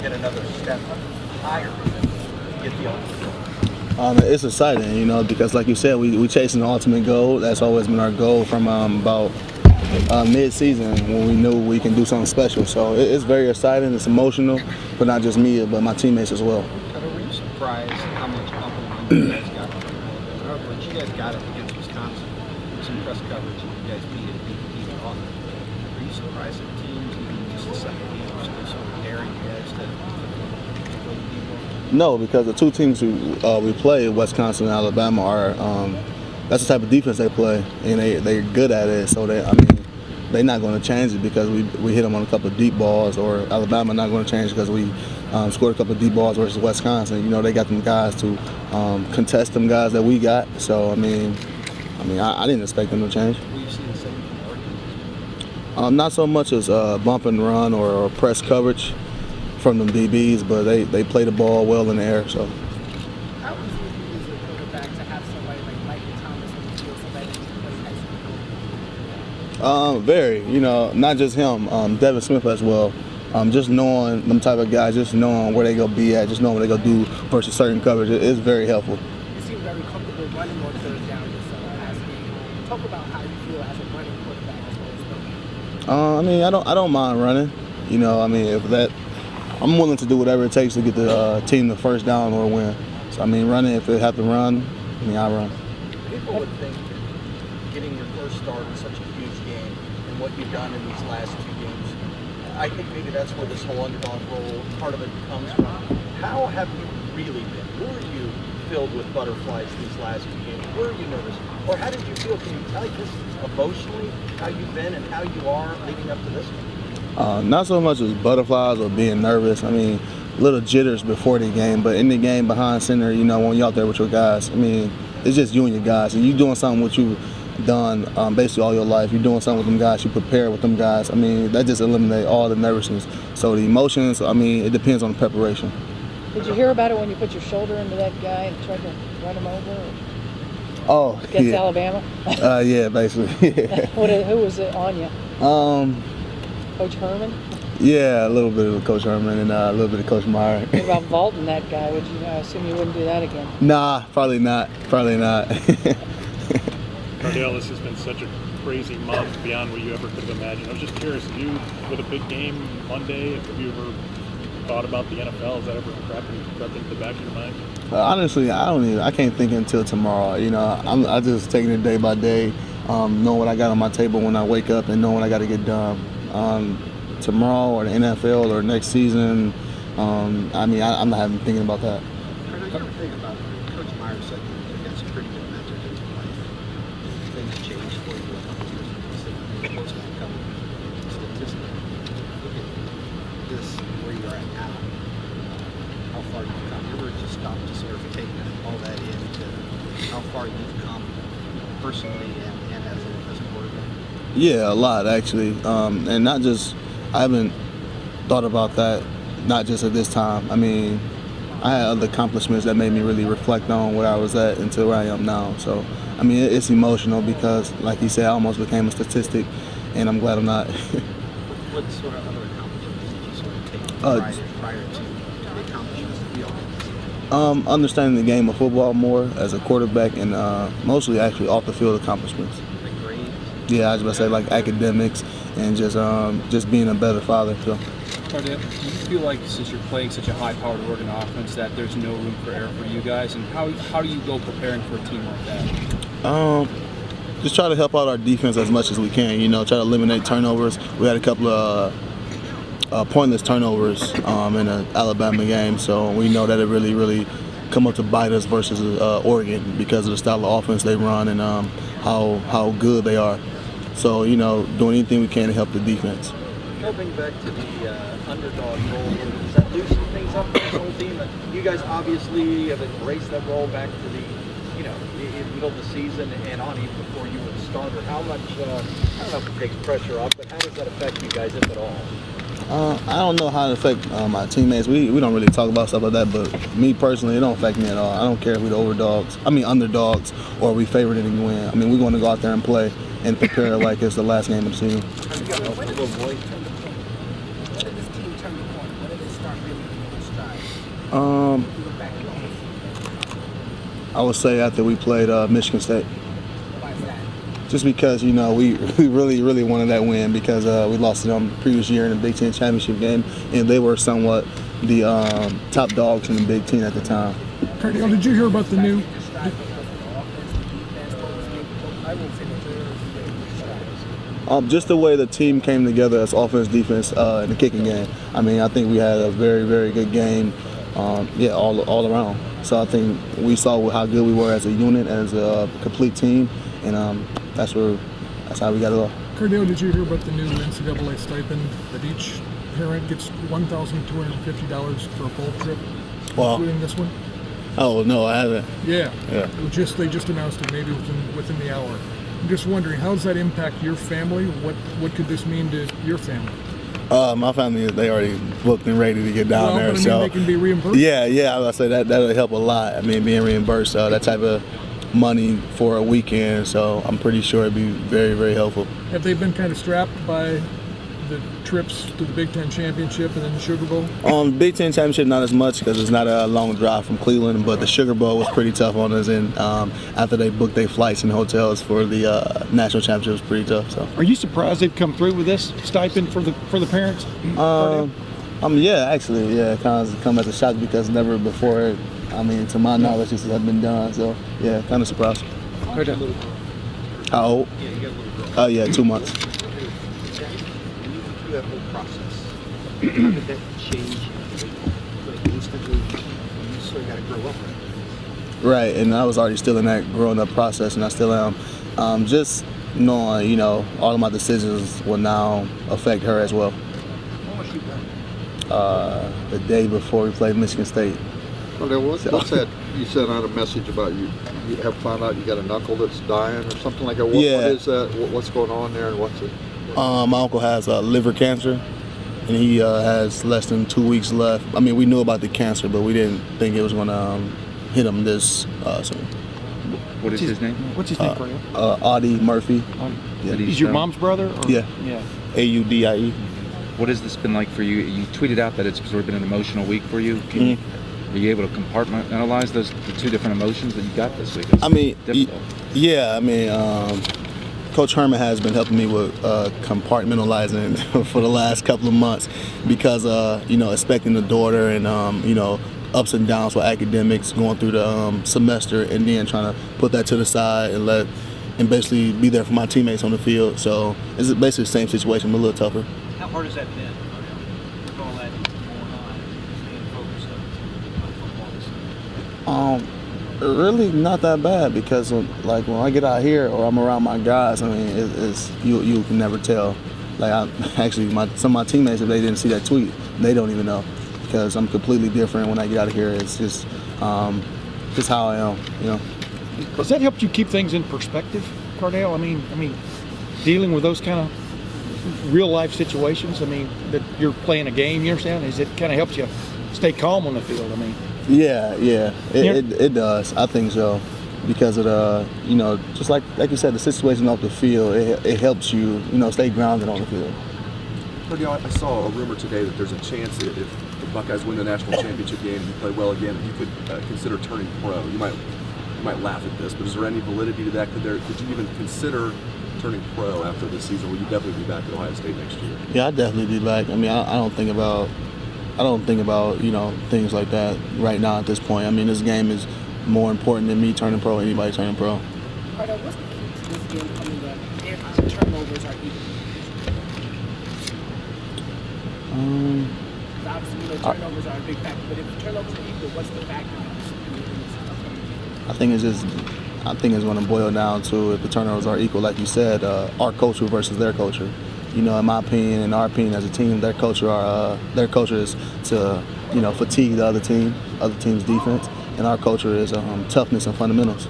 get another step higher to get the ultimate? It's exciting, you know, because like you said, we chasing the ultimate goal. That's always been our goal from about mid-season when we knew we can do something special. So it's very exciting. It's emotional, but not just me, but my teammates as well. Were you surprised how much compliment you guys got from Cardale? When you guys got it against Wisconsin, some press coverage, and you guys beat it even on. Were you surprised that teams, even just the second game, were still sort of daring you guys to go the deep ball? No, because the two teams we play, Wisconsin and Alabama, are that's the type of defense they play, and they're good at it. So they're not going to change it because we hit them on a couple of deep balls, or Alabama not going to change because we scored a couple of deep balls versus Wisconsin. You know, they got them guys to contest them guys that we got. So I didn't expect them to change. We've seen the same from Oregon. Not so much as bump and run or press coverage from them DBs, but they play the ball well in the air. So. How easy is it as a quarterback to have somebody like Michael Thomas on the field, somebody that can play high school? Very, you know, not just him, Devin Smith as well. Just knowing them type of guys, just knowing where they gonna be at, just knowing what they gonna do versus certain coverage, it's very helpful. You seem very comfortable running on third down this last game. Talk about how you feel as a running quarterback as well as I don't mind running. You know, if that, I'm willing to do whatever it takes to get the team the first down or win. So running, if it have to run, I run. People would think that getting your first start in such a huge game and what you've done in these last two games, I think maybe that's where this whole underdog role, part of it comes from. How have you really been? Were you filled with butterflies these last two games? Were you nervous? Or how did you feel? Can you tell us emotionally how you've been and how you are leading up to this one? Not so much as butterflies or being nervous. Little jitters before the game, but in the game behind center, you know, when you're out there with your guys, it's just you and your guys, and you doing something what you've done basically all your life. You're doing something with them guys. You prepare with them guys. That just eliminates all the nervousness. So the emotions, it depends on the preparation. Did you hear about it when you put your shoulder into that guy and tried to run him over? Oh, against yeah. Alabama? Yeah, basically. Yeah. Who was it on you? Coach Herman? Yeah, a little bit of Coach Herman and a little bit of Coach Meyer. What about vaulting that guy? Would you? I assume you wouldn't do that again. Nah, probably not. Probably not. Cardale, this has been such a crazy month beyond what you ever could have imagined. I was just curious, with a big game Monday, have you ever thought about the NFL? Has that ever crept into the back of your mind? Honestly, I can't think until tomorrow. You know, I just taking it day by day, knowing what I got on my table when I wake up and knowing what I got to get done. Tomorrow or the NFL or next season, I'm not even thinking about that. Cardale, you ever think about it? Coach Meyer said you got some pretty good mentors in your life. Things changed for you a couple years ago. So what's going to come statistically? Look at this, where you're at now, how far you've come. You ever just stop to sort of take all that into how far you've come personally and as a quarterback? Yeah, a lot actually, and not just. I haven't thought about that, not just at this time. I had other accomplishments that made me really reflect on where I was at until where I am now. So, it's emotional because, like you said, I almost became a statistic, and I'm glad I'm not. What sort of other accomplishments did you sort of take prior to the accomplishments that we all get? Understanding the game of football more as a quarterback, and mostly actually off the field accomplishments. Like grades? Yeah, I was about to say like academics and just being a better father. So. Cardale, do you feel like since you're playing such a high-powered Oregon offense that there's no room for error for you guys, and how do you go preparing for a team like that? Just try to help out our defense as much as we can. You know, try to eliminate turnovers. We had a couple of pointless turnovers in the Alabama game, so we know that it really come up to bite us versus Oregon because of the style of offense they run and how good they are. So, you know, doing anything we can to help the defense. Jumping back to the underdog role, does that loosen things up for this whole team? You guys obviously have embraced that role back to the middle of the season and on even before you were the starter. How much, I don't know if it takes pressure off, but how does that affect you guys, if at all? I don't know how it affects my teammates. We don't really talk about stuff like that, but me personally, it don't affect me at all. I don't care if we're the underdogs, or we favored to win. We're going to go out there and play and prepare like it's the last game of the season. When did this team turn the corner? When did it start really Um, If you look back at the whole season, I would say after we played Michigan State. why is that? Just because, we really wanted that win because we lost to them the previous year in the Big Ten championship game, and they were somewhat the top dogs in the Big Ten at the time. Cardale, did you hear about the new? Just the way the team came together as offense, defense, in the kicking game. I mean, I think we had a very, very good game, all around. So I think we saw how good we were as a unit, as a complete team, and that's how we got it off. Cardale, did you hear about the new NCAA stipend that each parent gets $1,250 for a bowl trip, Wow. including this one? Oh no, I haven't. Yeah. Yeah. They just announced it maybe within the hour. I'm just wondering, how does that impact your family? What could this mean to your family? My family, they already booked and ready to get down there. But I mean, So they can be reimbursed. yeah, I would say that'll help a lot. I mean, being reimbursed that type of money for a weekend. So I'm pretty sure it'd be very, very helpful. Have they been kind of strapped by the trips to the Big Ten Championship and then the Sugar Bowl? Big Ten Championship, not as much because it's not a long drive from Cleveland, but the Sugar Bowl was pretty tough on us. And after they booked their flights and hotels for the national championship, it was pretty tough. So. Are you surprised they've come through with this stipend for the parents? Actually, kind of come as a shock because never before, I mean, to my knowledge, this has been done. So, yeah, kind of surprised. How old? Yeah, you got a little girl. Yeah, 2 months. When you went through that whole process, how did that change like instantly? You sort of got to grow up right. Right, and I was already still in that growing up process, and I still am. Just knowing, all of my decisions will now affect her as well. What was she born? The day before we played Michigan State. What's that? You sent out a message about you have found out you got an uncle that's dying or something like that. What is that? What's going on there, and what's it? My uncle has liver cancer, and he has less than 2 weeks left. I mean, we knew about the cancer, but we didn't think it was going to hit him this soon. What is his name? What's his name, Cardale? Audie Murphy. Yeah. He's your mom's brother? Or? Yeah. Yeah. Audie. What has this been like for you? You tweeted out that it's sort of been an emotional week for you. Are you able to compartmentalize the two different emotions that you got this week? Difficult. Coach Herman has been helping me with compartmentalizing for the last couple of months because, expecting the daughter and, ups and downs with academics, going through the semester, and then trying to put that to the side and basically be there for my teammates on the field. So it's basically the same situation, but a little tougher. How hard has that been? With all that going on, staying focused on football? Really not that bad because like when I get out here or I'm around my guys, I mean, it's you can never tell. Like some of my teammates, if they didn't see that tweet, they don't even know because I'm completely different when I get out of here. It's just how I am, Has that helped you keep things in perspective, Cardale? I mean, dealing with those kind of real life situations. I mean, that you're playing a game. You understand? Is it kind of helps you stay calm on the field? I mean. Yeah, it does. I think so because of just like you said, the situation off the field, it helps you, stay grounded on the field. I saw a rumor today that there's a chance that if the Buckeyes win the national championship game and you play well again, you could consider turning pro. You might laugh at this, but is there any validity to that? Could you even consider turning pro after this season? Will you definitely be back at Ohio State next year? Yeah, I'd definitely be back. I mean, I don't think about things like that right now at this point. I mean, this game is more important than me turning pro or anybody turning pro. Cardale, what's the key to this game coming up if turnovers are equal? Obviously, turnovers are a big factor, but if turnovers are equal, what's the factor? I think it's going to boil down to if the turnovers are equal, like you said, our culture versus their culture. In my opinion, and our opinion as a team, their culture is to, fatigue the other team's defense, and our culture is toughness and fundamentals.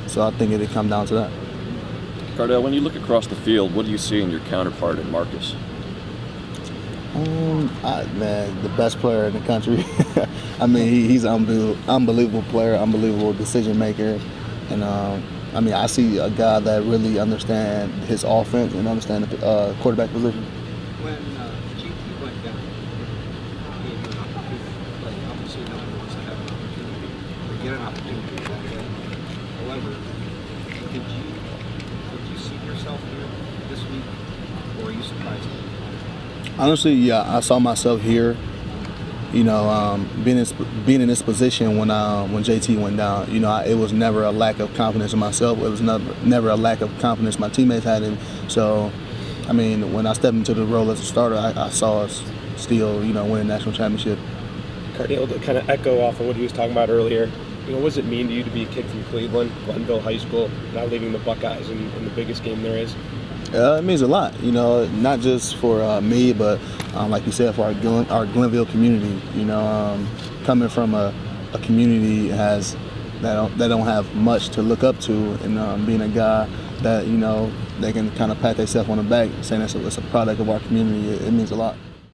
So I think it'll come down to that. Cardale, when you look across the field, what do you see in your counterpart in Marcus? The best player in the country. I mean, he's an unbelievable player, unbelievable decision maker, and I see a guy that really understands his offense and understands the quarterback position. When GP went down, he gave you an opportunity to play. Obviously, no one Honestly, yeah, I saw myself here. You know, being in this position when JT went down. You know, it was never a lack of confidence in myself. It was never a lack of confidence my teammates had in. So, I mean, when I stepped into the role as a starter, I saw us still, you know, win a national championship. Cardale, to kind of echo off of what he was talking about earlier, you know, what does it mean to you to be a kid from Cleveland, Glenville High School, now leading the Buckeyes in the biggest game there is? It means a lot, you know, not just for me, but like you said, for our Glenville community. You know, coming from a community that don't have much to look up to, and being a guy that, you know, they can kind of pat themselves on the back, saying it's a product of our community. It means a lot.